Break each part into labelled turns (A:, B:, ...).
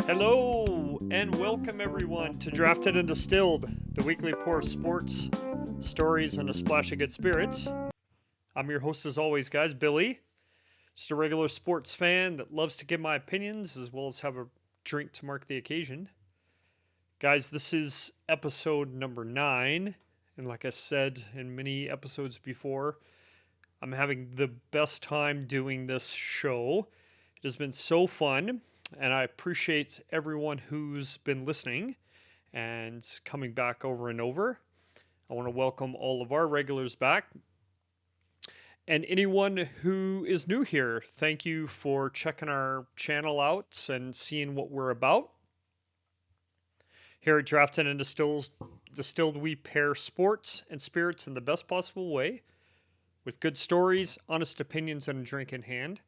A: Hello and welcome everyone to Drafted and Distilled, the weekly pour of sports, stories, and a splash of good spirits. I'm your host as always, guys, Billy. Just a regular sports fan that loves to give my opinions as well as have a drink to mark the occasion. Guys, this is episode number 9, and like I said in many episodes before, I'm having the best time doing this show. It has been so fun, and I appreciate everyone who's been listening and coming back over and over. I want to welcome all of our regulars back. And anyone who is new here, thank you for checking our channel out and seeing what we're about. Here at Drafted and Distilled, we pair sports and spirits in the best possible way with good stories, honest opinions, and a drink in hand.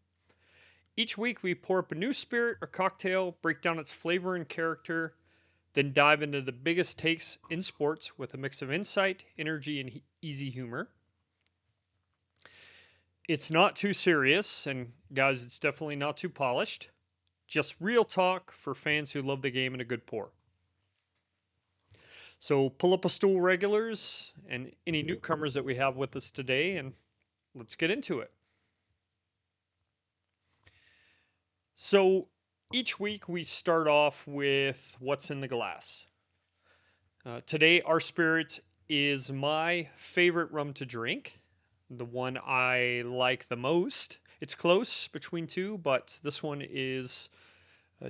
A: Each week, we pour up a new spirit or cocktail, break down its flavor and character, then dive into the biggest takes in sports with a mix of insight, energy, and easy humor. It's not too serious, and guys, it's definitely not too polished. Just real talk for fans who love the game and a good pour. So pull up a stool, regulars, and any newcomers that we have with us today, and let's get into it. So each week we start off with what's in the glass. Today, our spirit is my favorite rum to drink, the one I like the most. It's close between two, but this one is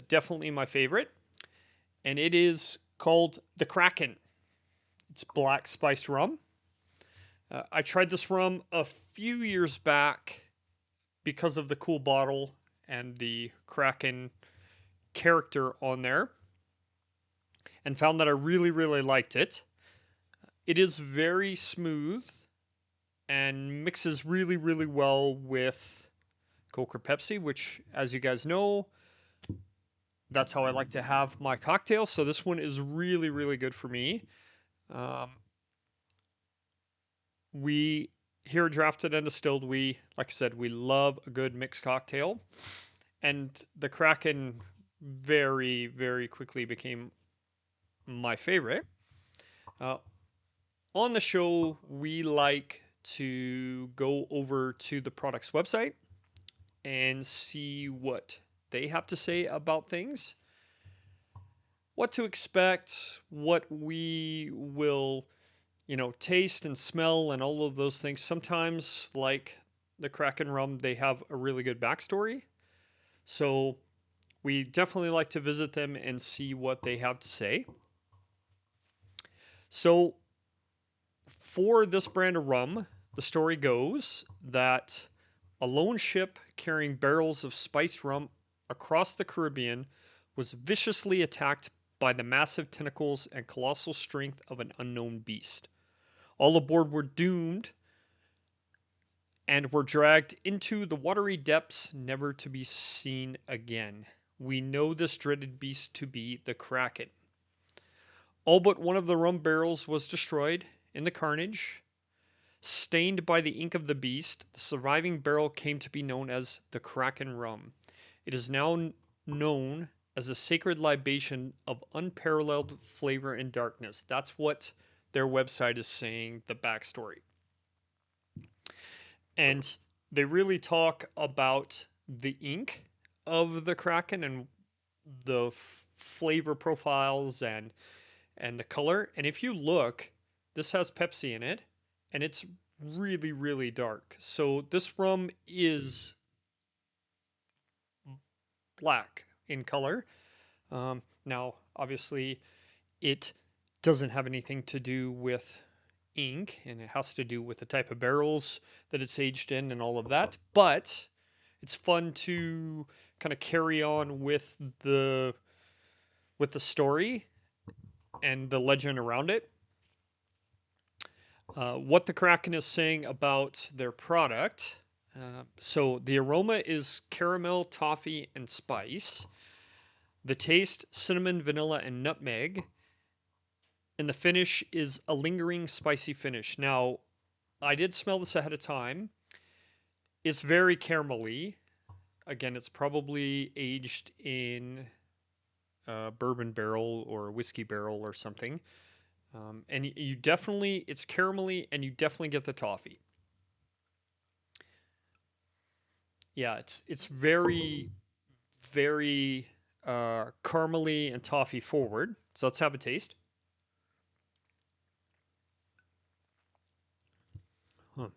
A: definitely my favorite. And it is called the Kraken. It's black spiced rum. I tried this rum a few years back because of the cool bottle and the Kraken character on there, and found that I really, really liked it. It is very smooth and mixes really, really well with Coke or Pepsi, which, as you guys know, that's how I like to have my cocktail. So this one is really, really good for me. Um, we here at Drafted and Distilled, like I said, we love a good mixed cocktail, and the Kraken very, very quickly became my favorite. Uh, on the show, we like to go over to the product's website and see what they have to say about things, what to expect, what we will, taste and smell, and all of those things. Sometimes, like the Kraken rum, they have a really good backstory. So we definitely like to visit them and see what they have to say. So for this brand of rum, the story goes that a lone ship carrying barrels of spiced rum across the Caribbean was viciously attacked by the massive tentacles and colossal strength of an unknown beast. All aboard were doomed and were dragged into the watery depths, never to be seen again. We know this dreaded beast to be the Kraken. All but one of the rum barrels was destroyed in the carnage. Stained by the ink of the beast, the surviving barrel came to be known as the Kraken rum. It is now known as a sacred libation of unparalleled flavor and darkness. That's what their website is saying, the backstory. And they really talk about the ink of the Kraken and the flavor profiles and the color. And if you look, this has Pepsi in it, and it's really, really dark. So this rum is black in color. Now, obviously, it doesn't have anything to do with ink, and it has to do with the type of barrels that it's aged in and all of that. But it's fun to kind of carry on with the story and the legend around it. What the Kraken is saying about their product. So the aroma is caramel, toffee, and spice. The taste, cinnamon, vanilla, and nutmeg. And the finish is a lingering, spicy finish. Now, I did smell this ahead of time. It's very caramelly. Again, it's probably aged in bourbon barrel or a whiskey barrel or something. And you definitely, it's caramelly and you definitely get the toffee. Yeah, it's very, very caramely and toffee forward. So let's have a taste. Huh.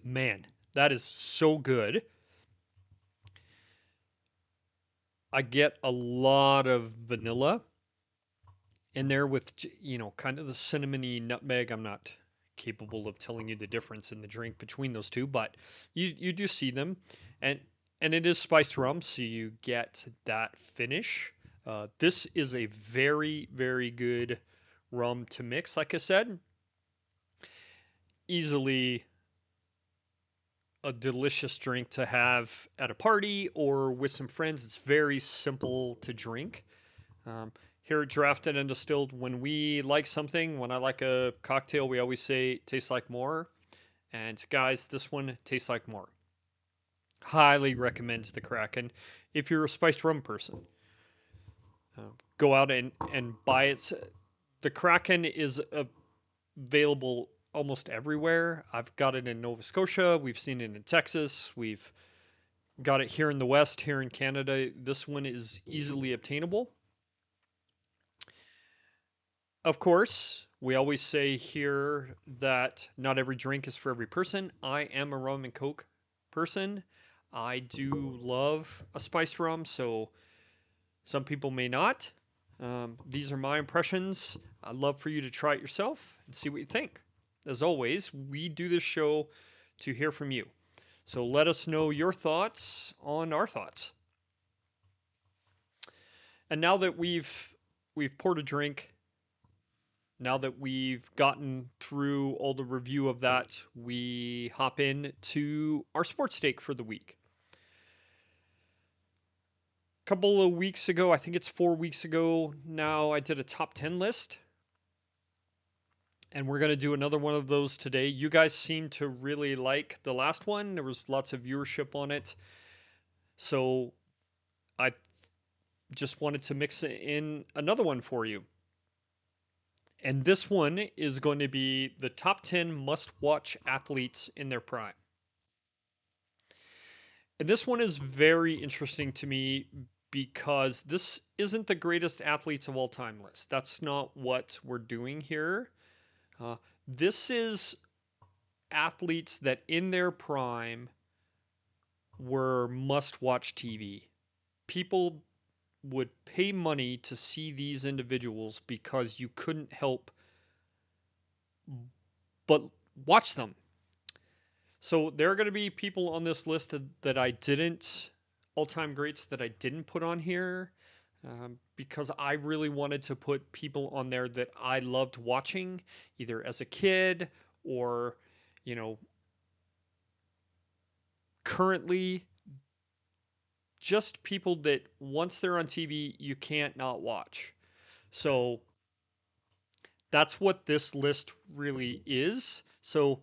A: Man, that is so good. I get a lot of vanilla in there with, kind of the cinnamony nutmeg. I'm not capable of telling you the difference in the drink between those two, but you do see them, and it is spiced rum, so you get that finish. This is a very, very good rum to mix. Like I said, easily a delicious drink to have at a party or with some friends. It's very simple to drink. Um, Here at Drafted and Distilled, when we like something, when I like a cocktail, we always say tastes like more. And guys, this one tastes like more. Highly recommend the Kraken if you're a spiced rum person. Go out and buy it. The Kraken is available almost everywhere. I've got it in Nova Scotia. We've seen it in Texas. We've got it here in the West, here in Canada. This one is easily obtainable. Of course, we always say here that not every drink is for every person. I am a rum and coke person. I do love a spiced rum, so some people may not. These are my impressions. I'd love for you to try it yourself and see what you think. As always, we do this show to hear from you. So let us know your thoughts on our thoughts. And now that we've poured a drink, now that we've gotten through all the review of that, we hop in to our sports take for the week. A couple of weeks ago, I think it's 4 weeks ago now, I did a top 10 list. And we're going to do another one of those today. You guys seem to really like the last one. There was lots of viewership on it. So I just wanted to mix in another one for you. And this one is going to be the top 10 must watch athletes in their prime. And this one is very interesting to me because this isn't the greatest athletes of all time list. That's not what we're doing here. This is athletes that in their prime were must watch TV. People would pay money to see these individuals because you couldn't help but watch them. So there are going to be people on this list that I didn't, all time greats that I didn't put on here because I really wanted to put people on there that I loved watching either as a kid or, you know, currently, just people that once they're on TV, you can't not watch. So that's what this list really is. So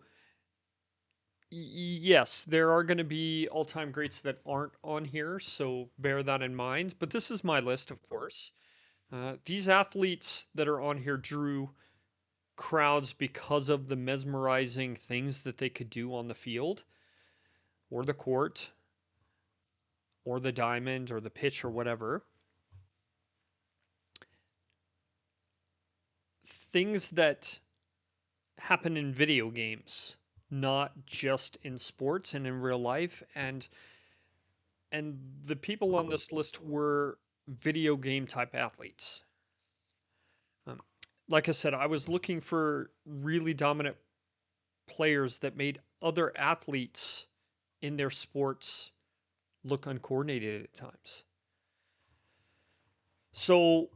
A: yes, there are going to be all-time greats that aren't on here, so bear that in mind. But this is my list, of course. These athletes that are on here drew crowds because of the mesmerizing things that they could do on the field or the court or the diamond or the pitch or whatever. Things that happen in video games, not just in sports and in real life. And the people on this list were video game type athletes. Um, like I said, I was looking for really dominant players that made other athletes in their sports look uncoordinated at times. So,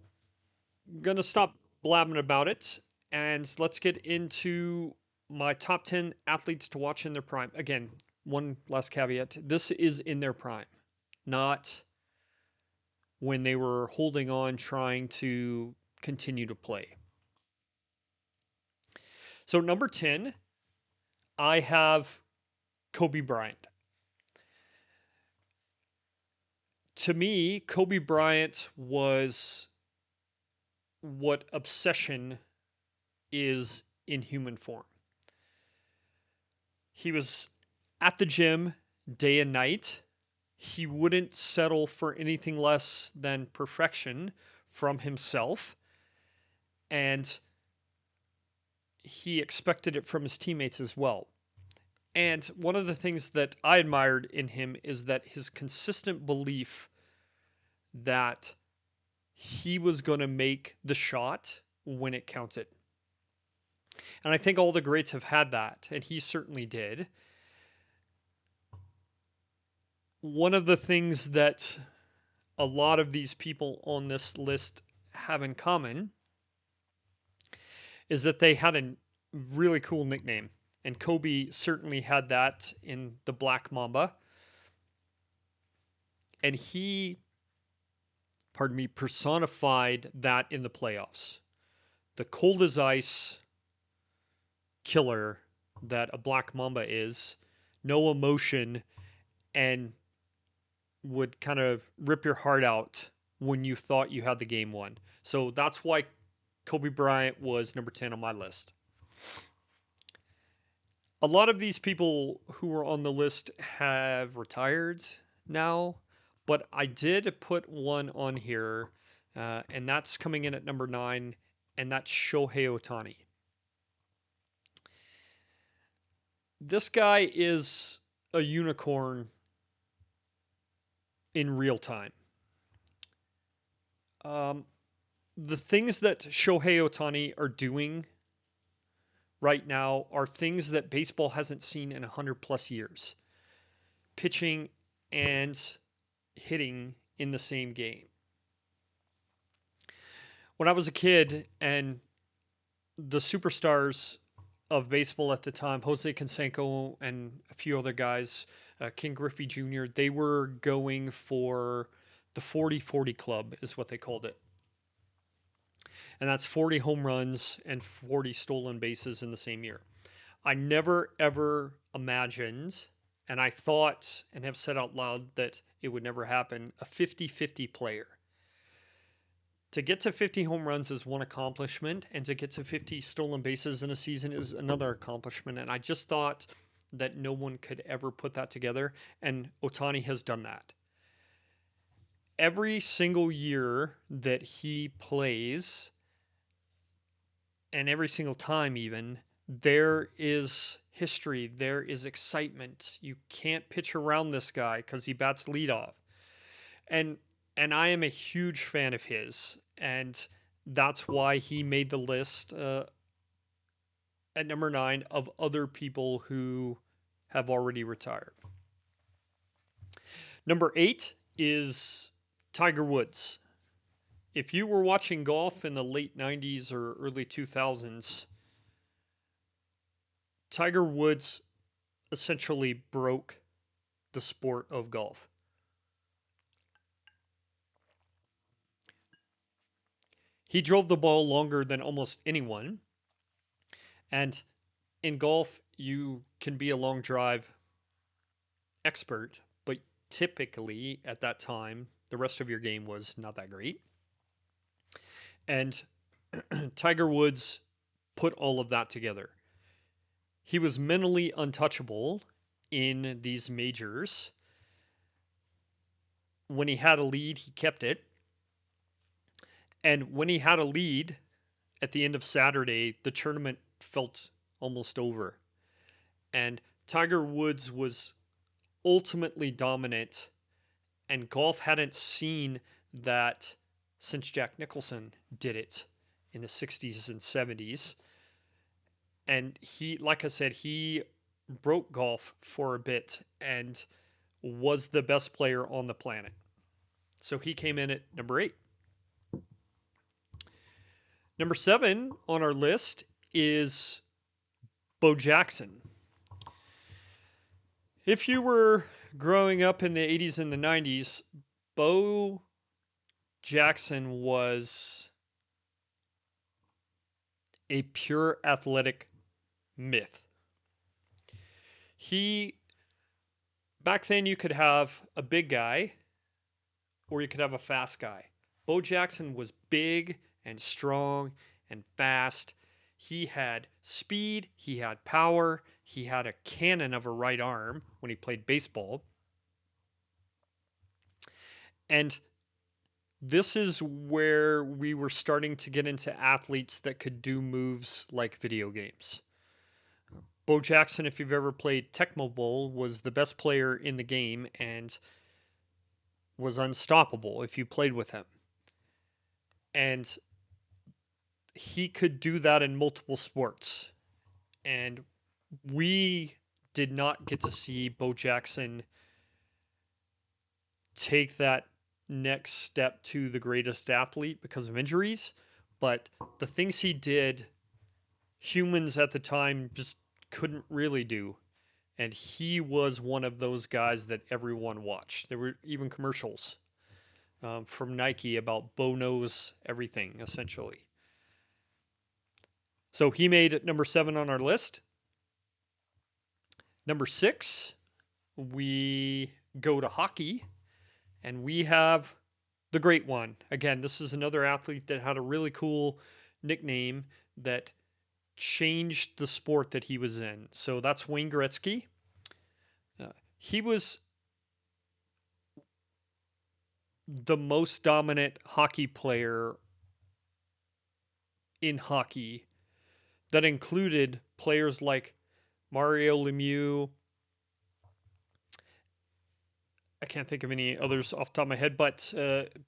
A: I'm gonna stop blabbing about it and let's get into my top 10 athletes to watch in their prime. Again, one last caveat, this is in their prime, not when they were holding on trying to continue to play. So, number 10, I have Kobe Bryant. To me, Kobe Bryant was what obsession is in human form. He was at the gym day and night. He wouldn't settle for anything less than perfection from himself. And he expected it from his teammates as well. And one of the things that I admired in him is that his consistent belief that he was going to make the shot when it counted. And I think all the greats have had that, and he certainly did. One of the things that a lot of these people on this list have in common is that they had a really cool nickname. And Kobe certainly had that in the Black Mamba. And he, pardon me, personified that in the playoffs. The cold as ice killer that a Black Mamba is, no emotion, and would kind of rip your heart out when you thought you had the game won. So that's why Kobe Bryant was number 10 on my list. A lot of these people who are on the list have retired now, but I did put one on here, and that's coming in at number 9, and that's Shohei Ohtani. This guy is a unicorn in real time. The things that Shohei Ohtani are doing right now are things that baseball hasn't seen in 100 plus years. Pitching and hitting in the same game. When I was a kid and the superstars of baseball at the time, Jose Canseco and a few other guys, King Griffey Jr., they were going for the 40-40 club is what they called it. And that's 40 home runs and 40 stolen bases in the same year. I never ever imagined, and I thought and have said out loud that it would never happen, a 50-50 player. To get to 50 home runs is one accomplishment, and to get to 50 stolen bases in a season is another accomplishment. And I just thought that no one could ever put that together, and Ohtani has done that. Every single year that he plays, and every single time even, there is history, there is excitement. You can't pitch around this guy because he bats leadoff. And I am a huge fan of his, and that's why he made the list at number 9 of other people who have already retired. Number 8 is Tiger Woods. If you were watching golf in the late 90s or early 2000s, Tiger Woods essentially broke the sport of golf. He drove the ball longer than almost anyone. And in golf, you can be a long drive expert, but typically at that time, the rest of your game was not that great. And Tiger Woods put all of that together. He was mentally untouchable in these majors. When he had a lead, he kept it. And when he had a lead at the end of Saturday, the tournament felt almost over. And Tiger Woods was ultimately dominant, and golf hadn't seen that since Jack Nicholson did it in the 60s and 70s. And he, like I said, he broke golf for a bit and was the best player on the planet. So he came in at number 8. Number 7 on our list is Bo Jackson. If you were growing up in the 80s and the 90s, Bo Jackson was a pure athletic myth. Back then you could have a big guy or you could have a fast guy. Bo Jackson was big and strong and fast. He had speed, he had power, he had a cannon of a right arm when he played baseball. And this is where we were starting to get into athletes that could do moves like video games. Bo Jackson, if you've ever played Tecmo Bowl, was the best player in the game and was unstoppable if you played with him. And he could do that in multiple sports. And we did not get to see Bo Jackson take that next step to the greatest athlete because of injuries. But the things he did, humans at the time just couldn't really do. And he was one of those guys that everyone watched. There were even commercials from Nike about Bo knows everything, essentially. So he made it number 7 on our list. Number 6, we go to hockey, and we have the great one. Again, this is another athlete that had a really cool nickname that changed the sport that he was in. So that's Wayne Gretzky. He was the most dominant hockey player in hockey. That included players like Mario Lemieux. I can't think of any others off the top of my head, but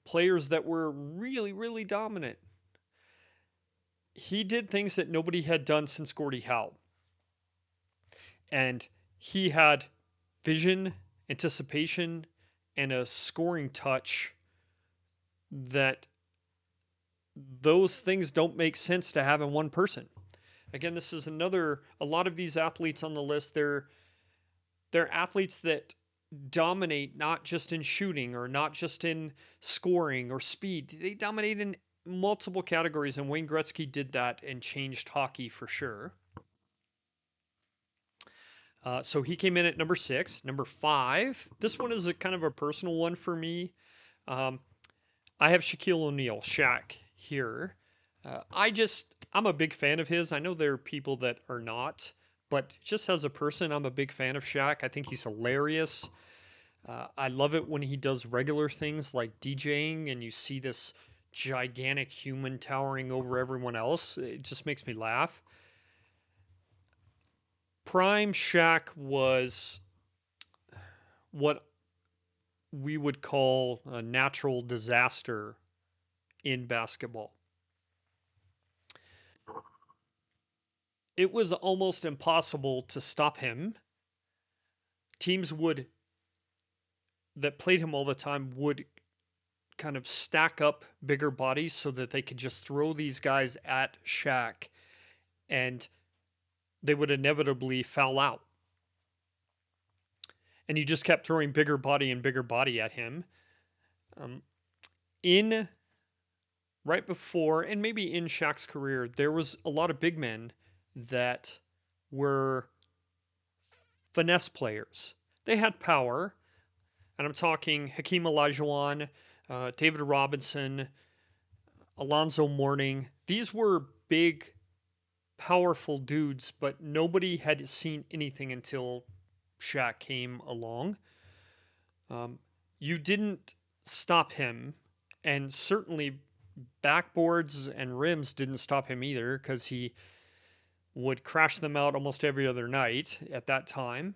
A: players that were really, really dominant. He did things that nobody had done since Gordie Howe. And he had vision, anticipation, and a scoring touch that those things don't make sense to have in one person. Again, this is a lot of these athletes on the list, they're athletes that dominate not just in shooting or not just in scoring or speed. They dominate in multiple categories, and Wayne Gretzky did that and changed hockey for sure. So he came in at number 6. Number 5, this one is a kind of a personal one for me. Um, I have Shaquille O'Neal, Shaq, here. I'm a big fan of his. I know there are people that are not, but just as a person, I'm a big fan of Shaq. I think he's hilarious. I love it when he does regular things like DJing and you see this gigantic human towering over everyone else. It just makes me laugh. Prime Shaq was what we would call a natural disaster in basketball. It was almost impossible to stop him. Teams would that played him all the time would kind of stack up bigger bodies so that they could just throw these guys at Shaq and they would inevitably foul out. And you just kept throwing bigger body and bigger body at him. Um, in right before, and maybe in Shaq's career, there was a lot of big men that were finesse players. They had power, and I'm talking Hakeem Olajuwon, David Robinson, Alonzo Mourning. These were big, powerful dudes, but nobody had seen anything until Shaq came along. You didn't stop him, and certainly backboards and rims didn't stop him either because he would crash them out almost every other night at that time.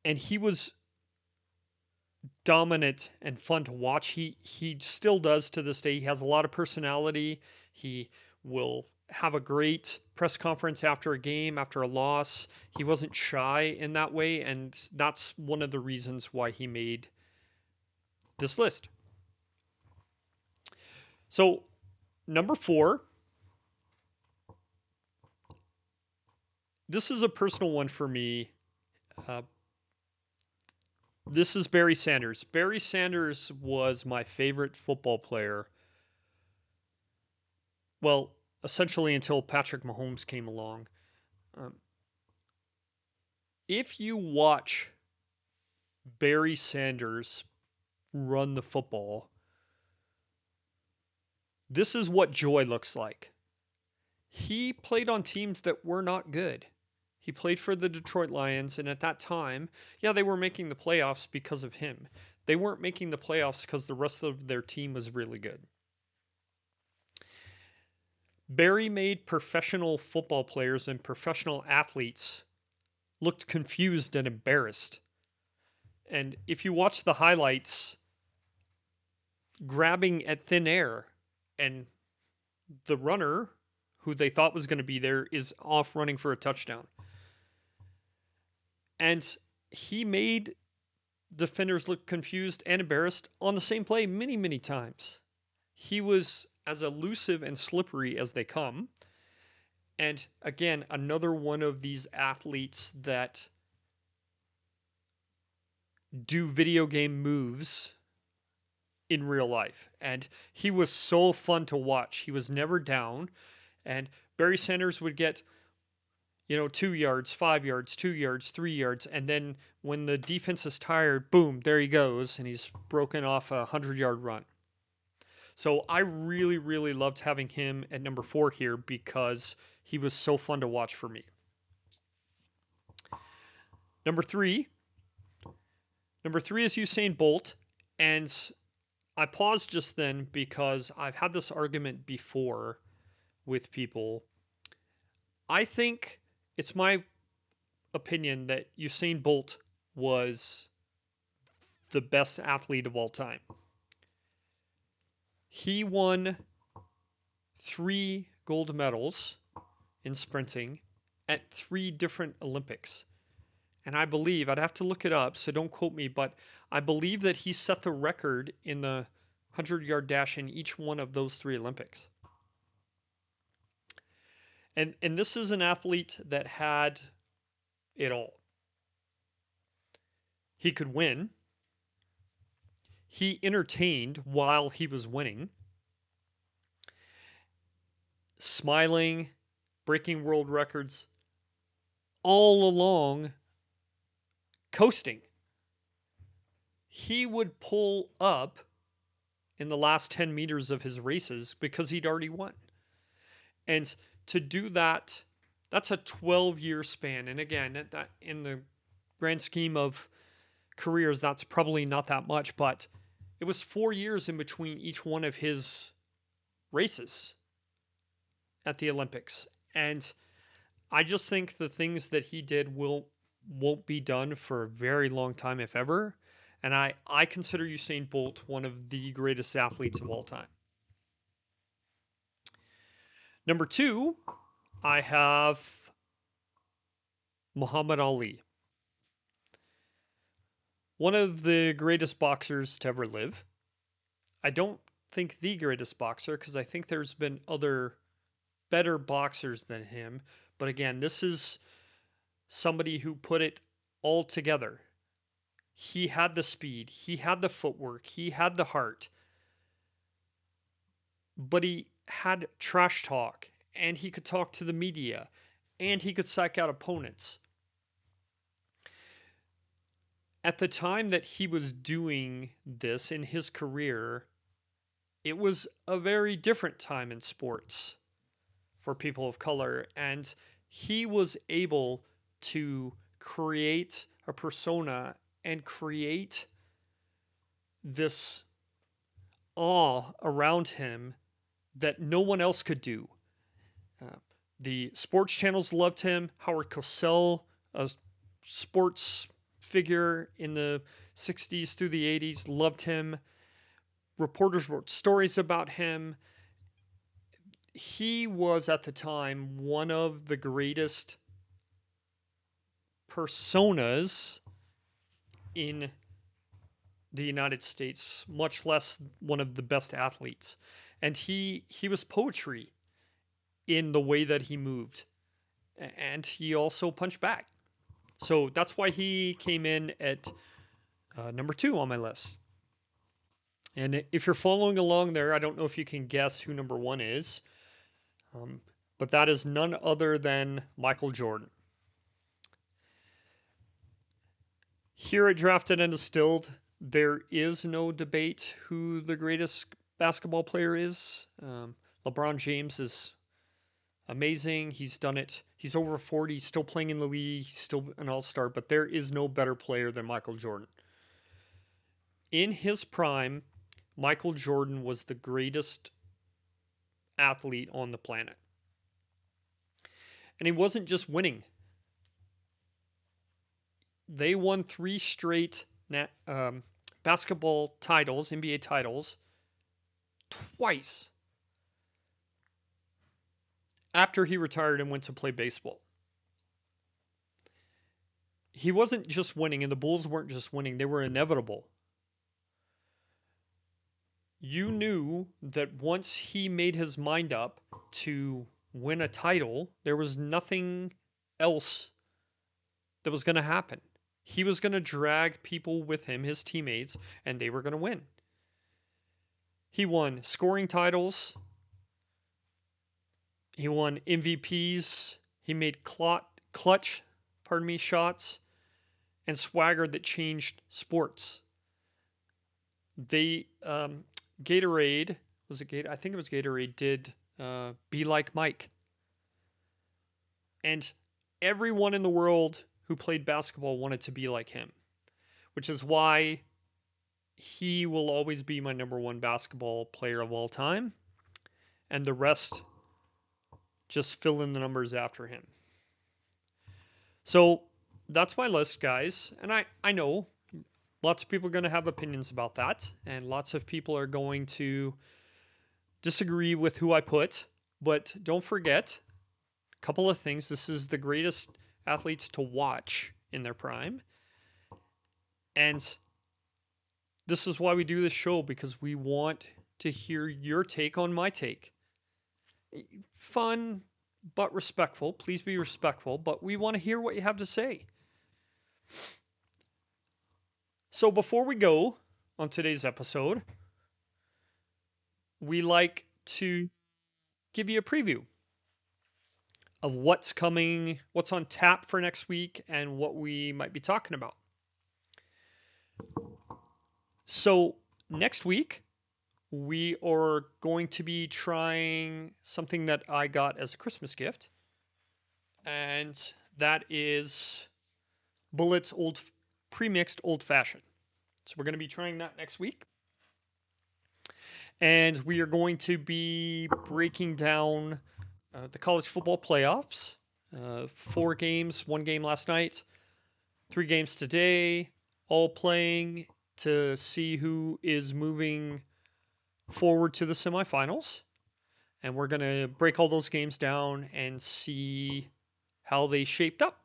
A: And he was dominant and fun to watch. He still does to this day. He has a lot of personality. He will have a great press conference after a game, after a loss. He wasn't shy in that way, and that's one of the reasons why he made this list. So, number 4, this is a personal one for me. This is Barry Sanders. Barry Sanders was my favorite football player. Well, essentially until Patrick Mahomes came along. Um, if you watch Barry Sanders run the football, this is what joy looks like. He played on teams that were not good. He played for the Detroit Lions, and at that time, yeah, they were making the playoffs because of him. They weren't making the playoffs because the rest of their team was really good. Barry made professional football players and professional athletes looked confused and embarrassed. And if you watch the highlights, grabbing at thin air, and the runner who they thought was going to be there is off running for a touchdown. And he made defenders look confused and embarrassed on the same play many, many times. He was as elusive and slippery as they come. And again, another one of these athletes that do video game moves in real life. And he was so fun to watch. He was never down. And Barry Sanders would get 2 yards, 5 yards, 2 yards, 3 yards. And then when the defense is tired, boom, there he goes. And he's broken off a 100-yard run. So I really, really loved having him at number 4 here because he was so fun to watch for me. Number three is Usain Bolt. And I paused just then because I've had this argument before with people. I think it's my opinion that Usain Bolt was the best athlete of all time. He won 3 gold medals in sprinting at 3 different Olympics. And I believe, I'd have to look it up, so don't quote me, but I believe that he set the record in the 100-yard dash in each one of those 3 Olympics. And this is an athlete that had it all. He could win. He entertained while he was winning. Smiling, breaking world records, all along coasting. He would pull up in the last 10 meters of his races because he'd already won. And to do that, that's a 12-year span. And again, that in the grand scheme of careers, that's probably not that much, but it was 4 years in between each one of his races at the Olympics. And I just think the things that he did won't be done for a very long time, if ever. And I consider Usain Bolt one of the greatest athletes of all time. Number 2, I have Muhammad Ali. One of the greatest boxers to ever live. I don't think the greatest boxer because I think there's been other better boxers than him. But again, this is somebody who put it all together. He had the speed, he had the footwork, he had the heart, but he had trash talk, and he could talk to the media, and he could psych out opponents. At the time that he was doing this in his career, it was a very different time in sports for people of color, and he was able to create a persona and create this awe around him that no one else could do. The sports channels loved him. Howard Cosell, a sports figure in the 60s through the 80s, loved him. Reporters wrote stories about him. He was at the time one of the greatest personas in the United States, much less one of the best athletes. And he was poetry in the way that he moved. And he also punched back. So that's why he came in at number 2 on my list. And if you're following along there, I don't know if you can guess who number 1 is, but that is none other than Michael Jordan. Here at Drafted and Distilled, there is no debate who the greatest basketball player is. LeBron James is amazing. He's done it. He's over 40. He's still playing in the league. He's still an all-star, but there is no better player than Michael Jordan. In his prime, Michael Jordan was the greatest athlete on the planet. And he wasn't just winning. They won 3 straight basketball titles, NBA titles, twice after he retired and went to play baseball. He wasn't just winning, and the Bulls weren't just winning, they were inevitable. You knew that once he made his mind up to win a title, there was nothing else that was going to happen. He was going to drag people with him, his teammates, and they were going to win. He won scoring titles. He won MVPs. He made clutch shots and swagger that changed sports. They Gatorade, was it Gatorade? I think it was Gatorade, did Be Like Mike. And everyone in the world who played basketball wanted to be like him, which is why he will always be my number 1 basketball player of all time. And the rest just fill in the numbers after him. So that's my list, guys. And I know lots of people are going to have opinions about that, and lots of people are going to disagree with who I put. But don't forget a couple of things. This is the greatest athletes to watch in their prime. And this is why we do this show, because we want to hear your take on my take. Fun, but respectful. Please be respectful, but we want to hear what you have to say. So before we go on today's episode, we like to give you a preview of what's coming, what's on tap for next week, and what we might be talking about. So next week, we are going to be trying something that I got as a Christmas gift, and that is Bulleit's pre-mixed old fashioned. So we're going to be trying that next week. And we are going to be breaking down the college football playoffs. 4 games, 1 game last night, 3 games today, all playing to see who is moving forward to the semifinals. And we're going to break all those games down and see how they shaped up.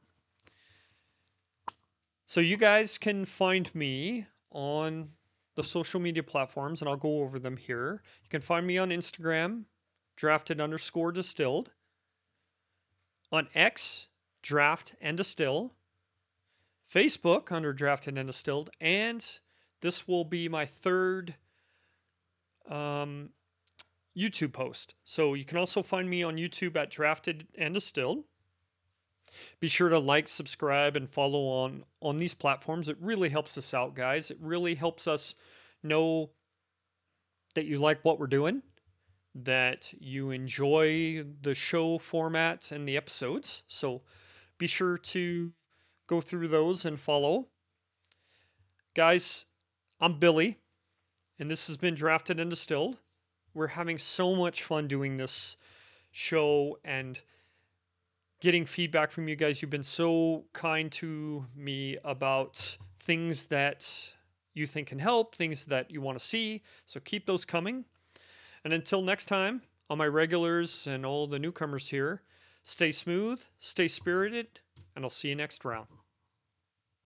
A: So you guys can find me on the social media platforms, and I'll go over them here. You can find me on Instagram, drafted_distilled. On X, Draft and Distill. Facebook under Drafted and Distilled. And this will be my 3rd YouTube post. So you can also find me on YouTube at Drafted and Distilled. Be sure to like, subscribe, and follow on these platforms. It really helps us out, guys. It really helps us know that you like what we're doing, that you enjoy the show format and the episodes. So be sure to go through those and follow. Guys, I'm Billy, and this has been Drafted and Distilled. We're having so much fun doing this show and getting feedback from you guys. You've been so kind to me about things that you think can help, things that you want to see. So keep those coming. And until next time, all my regulars and all the newcomers here, stay smooth, stay spirited, and I'll see you next round.